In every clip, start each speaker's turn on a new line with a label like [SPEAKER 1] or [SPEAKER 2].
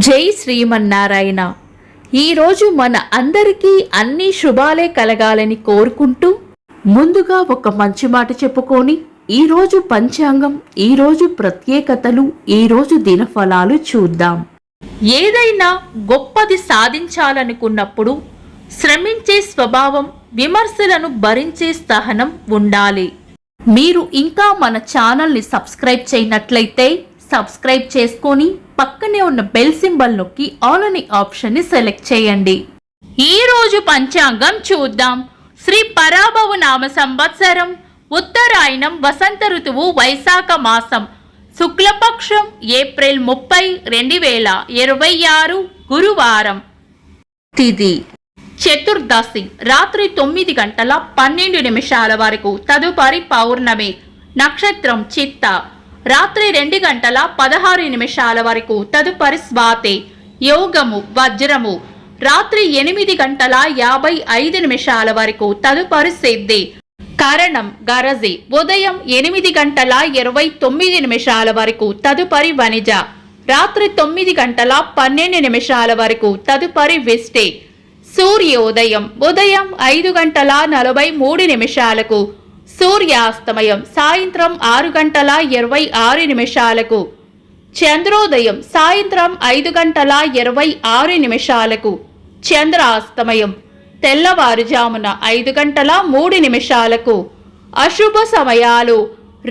[SPEAKER 1] జై శ్రీమన్నారాయణ. ఈరోజు మన అందరికీ అన్ని శుభాలే కలగాలని కోరుకుంటూ ముందుగా ఒక మంచి మాట చెప్పుకొని ఈరోజు పంచాంగం, ఈరోజు ప్రత్యేకతలు, ఈరోజు దినఫలాలు చూద్దాం. ఏదైనా గొప్పది సాధించాలనుకున్నప్పుడు శ్రమించే స్వభావం, విమర్శలను భరించే సహనం ఉండాలి. మీరు ఇంకా మన ఛానల్ని సబ్స్క్రైబ్ చేయనట్లయితే సబ్స్క్రైబ్ చేసుకొని పక్కనే ఉన్న బెల్ సింబల్ నొక్కి ఆల్ అనే ఆప్షన్ ని సెలెక్ట్ చేయండి. ఈ రోజు పంచాంగం చూద్దాం. శ్రీ పరాభవ నామ సంవత్సరం, ఉత్తరాయణం, వసంత ఋతువు, వైశాఖ మాసం, శుక్లపక్షం, ఏప్రిల్ 30, 2026, గురువారం. తిథి చతుర్దశి రాత్రి 9 గంటల 12 నిమిషాల వరకు, తదుపరి పౌర్ణమి. నక్షత్రం చిత్త రాత్రి 2 గంటల 16 నిమిషాల వరకు, తదుపరి స్వాతి. యోగము వజ్రము రాత్రి 8 గంటల 55 నిమిషాల వరకు, తదుపరి సిద్ధి. కరణం గరజి ఉదయం 8 గంటల 29 నిమిషాల వరకు, తదుపరి వనిజ. రాత్రి 9 గంటల 12 నిమిషాల వరకు, తదుపరి విష్టి. సూర్యోదయం ఉదయం 5 గంటల 43 నిమిషాలకు, సూర్యాస్తమయం సాయంత్రం 6 గంటల 26 నిమిషాలకు, చంద్రోదయం సాయంత్రం 5 గంటల 26 నిమిషాలకు, చంద్రాస్తమయం తెల్లవారుజామున 5 గంటల 3 నిమిషాలకు. అశుభ సమయాలు: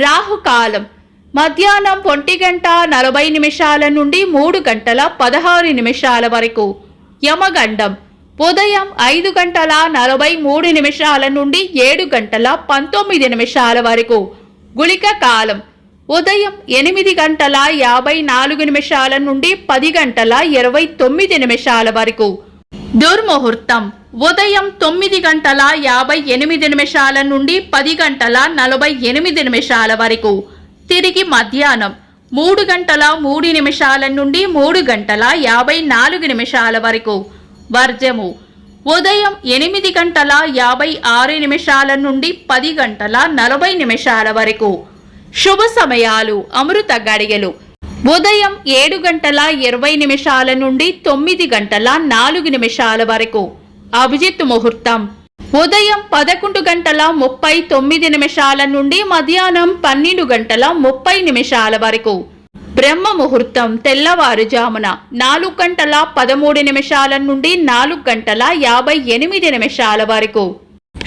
[SPEAKER 1] రాహుకాలం మధ్యాహ్నం 1 గంట 40 నిమిషాల నుండి 3 గంటల 16 నిమిషాల వరకు. యమగండం ఉదయం 5 గంటల 43 నిమిషాల నుండి 7 గంటల 19 నిమిషాల వరకు. గుళిక కాలం ఉదయం 8 గంటల 54 నిమిషాల నుండి 10 గంటల 29 నిమిషాల వరకు. దుర్ముహూర్తం ఉదయం 9 గంటల 58 నిమిషాల నుండి 10 గంటల 48 నిమిషాల వరకు. తిరిగి మధ్యాహ్నం 3 గంటల 3 నిమిషాల నుండి 3 గంటల 54 నిమిషాల వరకు. వర్జము ఉదయం 8 గంటల 56 నిమిషాల నుండి 10 గంటల 40 నిమిషాల వరకు. శుభ సమయాలు: అమృత గడియలు ఉదయం 7 గంటల 20 నిమిషాల నుండి 9 గంటల 4 నిమిషాల వరకు. అభిజిత్ ముహూర్తం ఉదయం 11 గంటల 39 నిమిషాల నుండి మధ్యాహ్నం 12 గంటల 30 నిమిషాల వరకు. బ్రహ్మ ముహూర్తం తెల్లవారుజామున 4 గంటల 13 నిమిషాల నుండి 4 గంటల 58 నిమిషాల వరకు.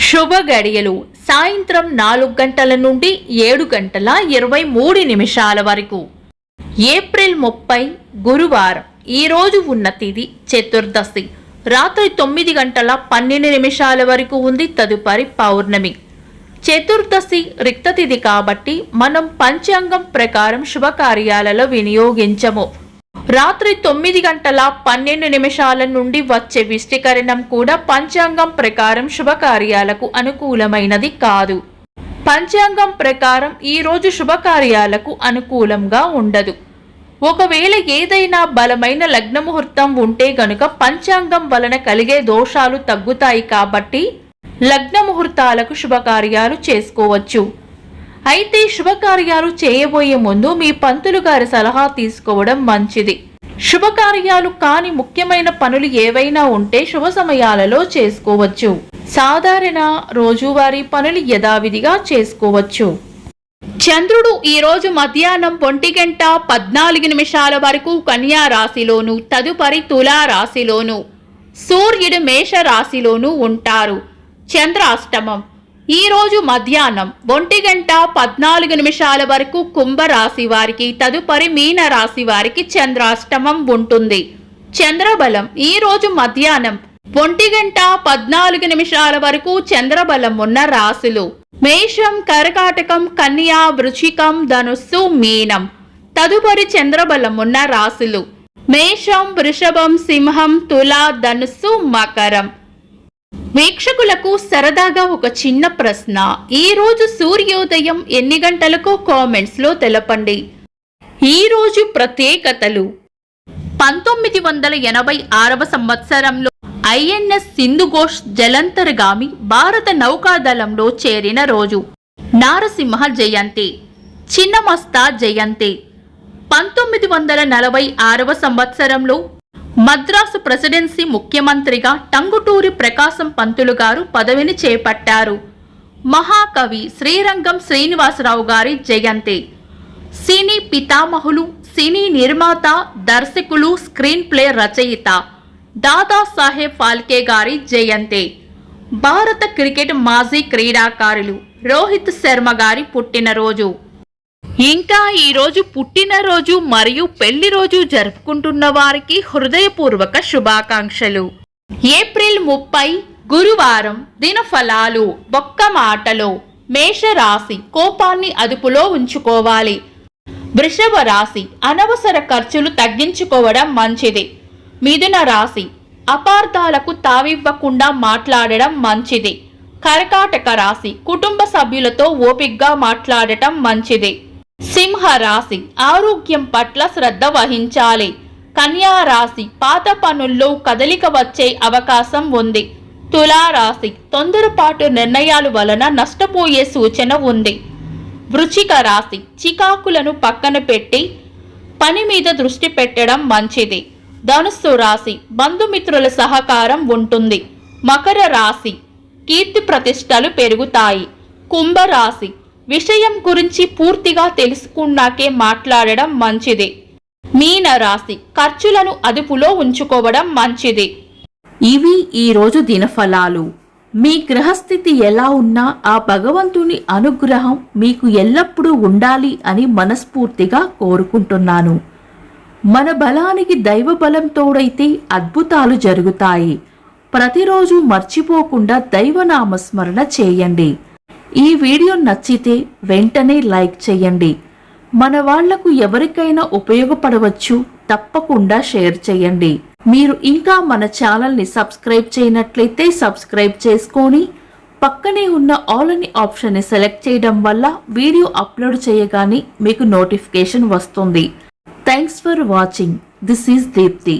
[SPEAKER 1] శుభ గడియలు: సాయంత్రం 4 గంటల నుండి 7 గంటల 23 నిమిషాల వరకు. ఏప్రిల్ 30, గురువారం. ఈరోజు ఉన్న తిథి చతుర్దశి రాత్రి 9 గంటల 12 నిమిషాల వరకు ఉంది, తదుపరి పౌర్ణమి. చతుర్దశి రిక్త తిథి కాబట్టి మనం పంచాంగం ప్రకారం శుభకార్యాలలో వినియోగించము. రాత్రి 9 గంటల 12 నిమిషాల నుండి వచ్చే విష్టికరణం కూడా పంచాంగం ప్రకారం శుభకార్యాలకు అనుకూలమైనది కాదు. పంచాంగం ప్రకారం ఈరోజు శుభకార్యాలకు అనుకూలంగా ఉండదు. ఒకవేళ ఏదైనా బలమైన లగ్న ముహూర్తం ఉంటే గనుక పంచాంగం వలన కలిగే దోషాలు తగ్గుతాయి కాబట్టి లగ్న ముహూర్తాలకు శుభకార్యాలు చేసుకోవచ్చు. అయితే శుభకార్యాలు చేయబోయే ముందు మీ పంతులు గారి సలహా తీసుకోవడం మంచిది. శుభకార్యాలు కాని ముఖ్యమైన పనులు ఏవైనా ఉంటే శుభ సమయాలలో చేసుకోవచ్చు. సాధారణ రోజువారీ పనులు యథావిధిగా చేసుకోవచ్చు. చంద్రుడు ఈరోజు మధ్యాహ్నం 1 గంట 14 నిమిషాల వరకు కన్యా రాశిలోను, తదుపరి తులా రాశిలోను, సూర్యుడు మేష రాశిలోను ఉంటారు. చంద్రాష్టమం ఈరోజు మధ్యాహ్నం 1 గంట 14 నిమిషాల వరకు కుంభరాశి వారికి, తదుపరి మీన రాశి వారికి చంద్రాష్టమం ఉంటుంది. చంద్రబలం ఈరోజు మధ్యాహ్నం 1 గంట 14 నిమిషాల వరకు చంద్రబలం ఉన్న రాశులు: మేషం, కర్కాటకం, కన్యా, వృశ్చికం, ధనుస్సు, మీనం. తదుపరి చంద్రబలం ఉన్న రాశులు: మేషం, వృషభం, సింహం, తుల, ధనుస్సు, మకరం. వీక్షకులకు సరదాగా ఒక చిన్న ప్రశ్న: ఈ రోజు సూర్యోదయం ఎన్ని గంటలకు కామెంట్స్ లో తెలపండి. ఈ రోజు ప్రత్యేకతలు: 1986వ సంవత్సరంలో ఐఎన్ఎస్ సింధుఘోష్ జలంతర్గామి భారత నౌకాదళంలో చేరిన రోజు. నారసింహ జయంతి, చిన్నమస్తా జయంతి, 1946వ సంవత్సరంలో మద్రాసు ప్రెసిడెన్సీ ముఖ్యమంత్రిగా టంగుటూరి ప్రకాశం పంతులు గారు పదవిని చేపట్టారు. మహాకవి శ్రీరంగం శ్రీనివాసరావు గారి జయంతి. సినీ పితామహులు, సినీ నిర్మాత, దర్శకులు, స్క్రీన్ ప్లే రచయిత దాదాసాహెబ్ ఫాల్కే గారి జయంతి. భారత క్రికెట్ మాజీ క్రీడాకారులు రోహిత్ శర్మ గారి పుట్టినరోజు. ఇంకా ఈరోజు పుట్టినరోజు మరియు పెళ్లి రోజు జరుపుకుంటున్న వారికి హృదయపూర్వక శుభాకాంక్షలు. ఏప్రిల్ 30 గురువారం. దినఫలాలు. ఒక్క మాటలో మేషరాశి కోపాన్ని అదుపులో ఉంచుకోవాలి. వృషభ రాశి అనవసర ఖర్చులు తగ్గించుకోవడం మంచిది. మిథున రాశి అపార్థాలకు తావివ్వకుండా మాట్లాడడం మంచిది. కర్కాటక రాశి కుటుంబ సభ్యులతో ఓపికగా మాట్లాడటం మంచిది. సింహ రాశి ఆరోగ్యం పట్ల శ్రద్ధ వహించాలి. కన్యా రాశి పాత పనుల్లో కదలిక వచ్చే అవకాశం ఉంది. తులా రాశి తొందరపాటు నిర్ణయాల వలన నష్టపోయే సూచన ఉంది. వృశ్చిక రాశి చికాకులను పక్కన పెట్టి పని మీద దృష్టి పెట్టడం మంచిది. ధనుస్సు రాశి బంధుమిత్రుల సహకారం ఉంటుంది. మకర రాశి కీర్తి ప్రతిష్టలు పెరుగుతాయి. కుంభరాశి విషయం గురించి పూర్తిగా తెలుసుకున్నాకే మాట్లాడడం మంచిది. మీన రాశి ఖర్చులను అదుపులో ఉంచుకోవడం మంచిది. ఇవి ఈరోజు దినఫలాలు. మీ గ్రహస్థితి ఎలా ఉన్నా ఆ భగవంతుని అనుగ్రహం మీకు ఎల్లప్పుడూ ఉండాలి అని మనస్ఫూర్తిగా కోరుకుంటున్నాను. మన బలానికి దైవ బలం తోడైతే అద్భుతాలు జరుగుతాయి. ప్రతిరోజు మర్చిపోకుండా దైవనామస్మరణ చేయండి. ఈ వీడియో నచ్చితే వెంటనే లైక్ చేయండి. మన వాళ్లకు ఎవరికైనా ఉపయోగపడవచ్చు. తప్పకుండా షేర్ చేయండి. మీరు ఇంకా మన ఛానల్ని సబ్స్క్రైబ్ చేయనట్లయితే సబ్స్క్రైబ్ చేసుకొని పక్కనే ఉన్న ఆల్ అని ఆప్షన్ని సెలెక్ట్ చేయడం వల్ల వీడియో అప్లోడ్ చేయగానే మీకు నోటిఫికేషన్ వస్తుంది. Thanks for watching. This is Deepti.